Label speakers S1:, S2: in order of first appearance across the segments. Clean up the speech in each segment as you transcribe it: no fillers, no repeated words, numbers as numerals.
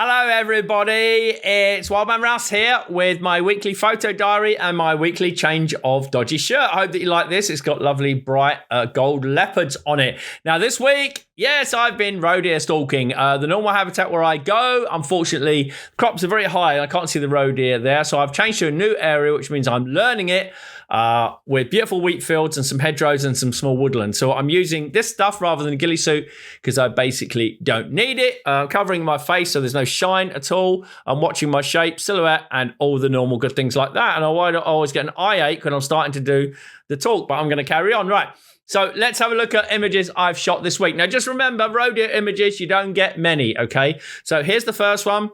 S1: Hello everybody, it's Wildman Rouse here with my weekly photo diary and my weekly change of dodgy shirt. I hope that you like this. It's got lovely bright gold leopards on it. Now this week, yes, I've been roe deer stalking. The normal habitat where I go, unfortunately, crops are very high and I can't see the roe deer there. So I've changed to a new area, which means I'm learning it with beautiful wheat fields and some hedgerows and some small woodland. So I'm using this stuff rather than a ghillie suit because I basically don't need it. Covering my face so there's no shine at all. I'm watching my shape, silhouette, and all the normal good things like that. And I always get an eye ache when I'm starting to do the talk, but I'm going to carry on. Right. So let's have a look at images I've shot this week. Now, just remember, roe deer images, you don't get many, okay? So here's the first one.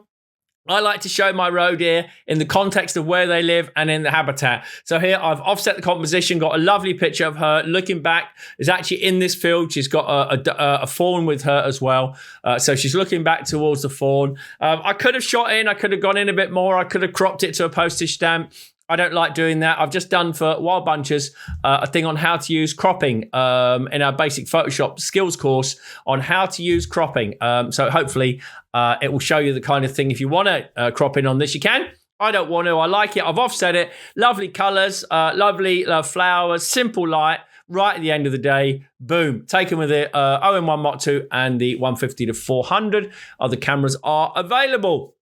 S1: I like to show my roe deer in the context of where they live and in the habitat. So here I've offset the composition, got a lovely picture of her looking back. Is actually in this field. She's got a fawn with her as well. So she's looking back towards the fawn. I could have shot in. I could have gone in a bit more. I could have cropped it to a postage stamp. I don't like doing that. I've just done for Wild Bunches a thing on how to use cropping in our basic Photoshop skills course on how to use cropping. So hopefully it will show you the kind of thing. If you want to crop in on this, you can. I don't want to. I like it. I've offset it. Lovely colours, lovely flowers, simple light. Right at the end of the day, boom, taken with the OM1 Mark II and the 150 to 400. Other cameras are available.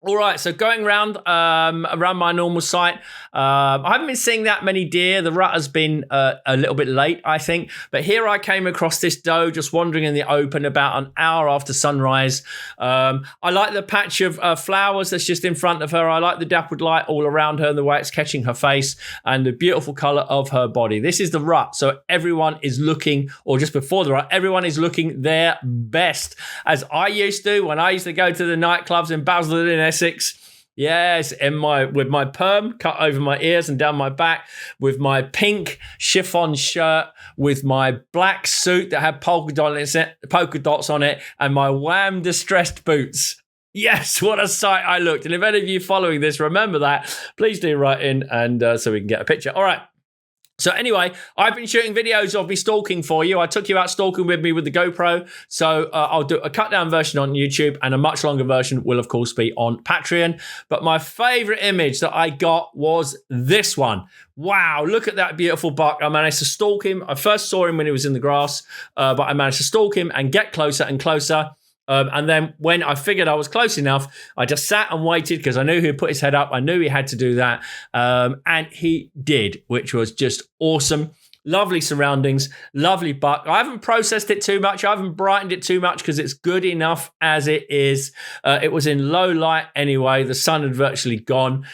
S1: All right, so going around my normal site, I haven't been seeing that many deer. The rut has been a little bit late, I think. But here I came across this doe just wandering in the open about an hour after sunrise. I like the patch of flowers that's just in front of her. I like the dappled light all around her and the way it's catching her face and the beautiful color of her body. This is the rut, so everyone is looking, or just before the rut, everyone is looking their best, as I used to when I used to go to the nightclubs in Basildon in Essex. Yes, with my perm cut over my ears and down my back, with my pink chiffon shirt, with my black suit that had polka dots on it, and my Wham distressed boots. Yes, what a sight I looked. And if any of you following this remember that, please do write in and so we can get a picture. All right. So anyway, I've been shooting videos of me stalking for you. I took you out stalking with me with the GoPro. So I'll do a cut down version on YouTube and a much longer version will, of course, be on Patreon. But my favorite image that I got was this one. Wow, look at that beautiful buck. I managed to stalk him. I first saw him when he was in the grass, but I managed to stalk him and get closer and closer. And then when I figured I was close enough, I just sat and waited because I knew he'd put his head up. I knew he had to do that. And he did, which was just awesome. Lovely surroundings, lovely buck. I haven't processed it too much. I haven't brightened it too much because it's good enough as it is. It was in low light anyway. The sun had virtually gone.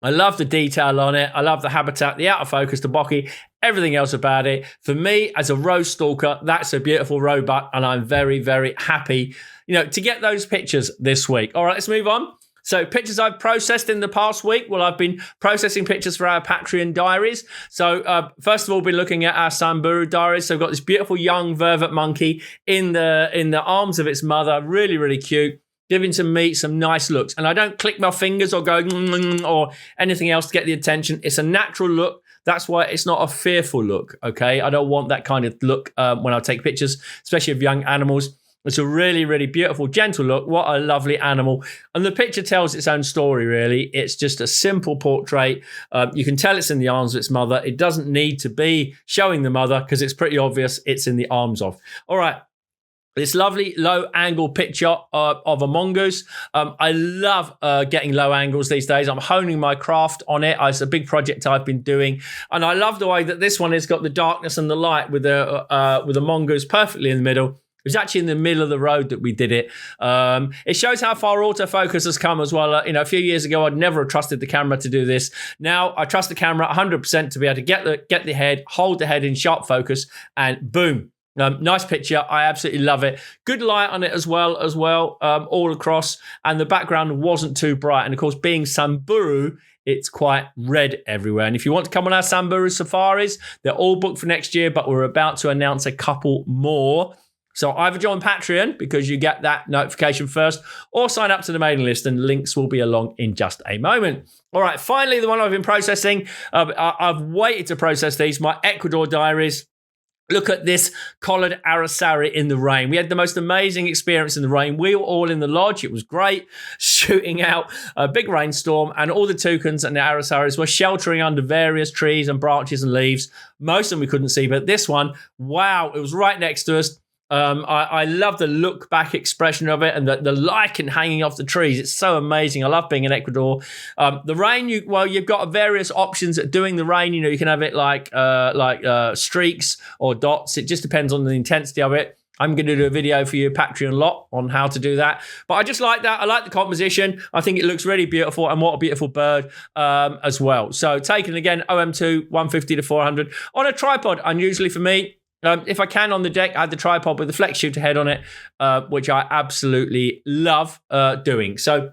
S1: I love the detail on it. I love the habitat, the out of focus, the bokeh, everything else about it. For me, as a roe stalker, that's a beautiful roe buck, and I'm very, very happy, to get those pictures this week. All right, let's move on. So pictures I've processed in the past week. Well, I've been processing pictures for our Patreon diaries. So first of all, we've been looking at our Samburu diaries. So we've got this beautiful young vervet monkey in the arms of its mother. Really, really cute. Giving some meat, some nice looks. And I don't click my fingers or go or anything else to get the attention. It's a natural look. That's why it's not a fearful look, okay? I don't want that kind of look when I take pictures, especially of young animals. It's a really, really beautiful, gentle look. What a lovely animal. And the picture tells its own story, really. It's just a simple portrait. You can tell it's in the arms of its mother. It doesn't need to be showing the mother because it's pretty obvious it's in the arms of. All right. This lovely low angle picture of a mongoose. I love getting low angles these days. I'm honing my craft on it. It's a big project I've been doing. And I love the way that this one has got the darkness and the light with a mongoose perfectly in the middle. It was actually in the middle of the road that we did it. It shows how far autofocus has come as well. A few years ago, I'd never have trusted the camera to do this. Now I trust the camera 100% to be able to get the head, hold the head in sharp focus, and boom. Nice picture. I absolutely love it. Good light on it as well, all across. And the background wasn't too bright. And of course, being Samburu, it's quite red everywhere. And if you want to come on our Samburu safaris, they're all booked for next year, but we're about to announce a couple more. So either join Patreon because you get that notification first, or sign up to the mailing list and links will be along in just a moment. All right, finally, the one I've been processing. I've waited to process these, my Ecuador diaries. Look at this collared araceli in the rain. We had the most amazing experience in the rain. We were all in the lodge. It was great, shooting out a big rainstorm, and all the toucans and the aracelis were sheltering under various trees and branches and leaves. Most of them we couldn't see, but this one, wow, it was right next to us. I love the look back expression of it and the lichen hanging off the trees. It's so amazing. I love being in Ecuador. The rain, you've got various options at doing the rain. You can have it like streaks or dots. It just depends on the intensity of it. I'm going to do a video for you, Patreon lot, on how to do that. But I just like that. I like the composition. I think it looks really beautiful, and what a beautiful bird as well. So taken again, OM2, 150 to 400 on a tripod. Unusually for me. If I can on the deck, I had the tripod with the flex shooter head on it, which I absolutely love doing. So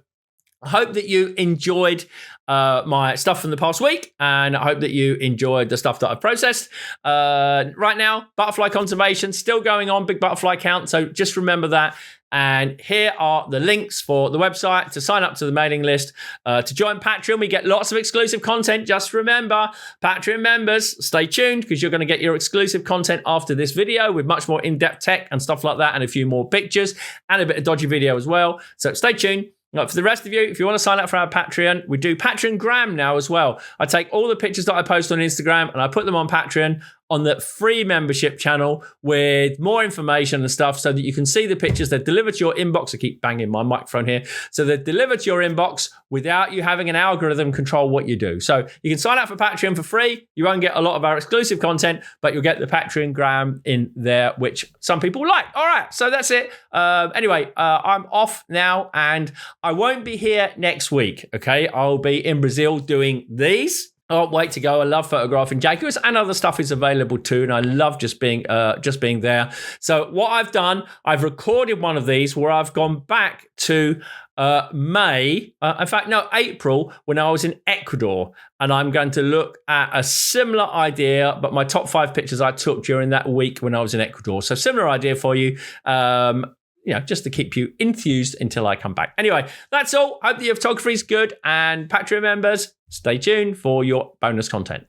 S1: I hope that you enjoyed my stuff from the past week, and I hope that you enjoyed the stuff that I've processed. Right now, butterfly conservation still going on, big butterfly count, so just remember that. And here are the links for the website to sign up to the mailing list, to join Patreon. We get lots of exclusive content. Just remember, Patreon members, stay tuned, because you're going to get your exclusive content after this video with much more in-depth tech and stuff like that, and a few more pictures and a bit of dodgy video as well. So stay tuned. For the rest of you, if you want to sign up for our Patreon, we do Patreon now as well. I take all the pictures that I post on Instagram and I put them on Patreon on the free membership channel with more information and stuff, so that you can see the pictures. They're delivered to your inbox. I keep banging my microphone here. So they're delivered to your inbox without you having an algorithm control what you do. So you can sign up for Patreon for free. You won't get a lot of our exclusive content, but you'll get the Patreon in there, which some people like. All right, so that's it. Anyway, I'm off now, and I won't be here next week, okay? I'll be in Brazil doing these. Oh, wait to go. I love photographing jaguars, and other stuff is available too. And I love just being there. So what I've done, I've recorded one of these where I've gone back to April, when I was in Ecuador. And I'm going to look at a similar idea, but my top 5 pictures I took during that week when I was in Ecuador. So similar idea for you. Just to keep you enthused until I come back. Anyway, that's all. Hope the photography is good, and Patreon members, stay tuned for your bonus content.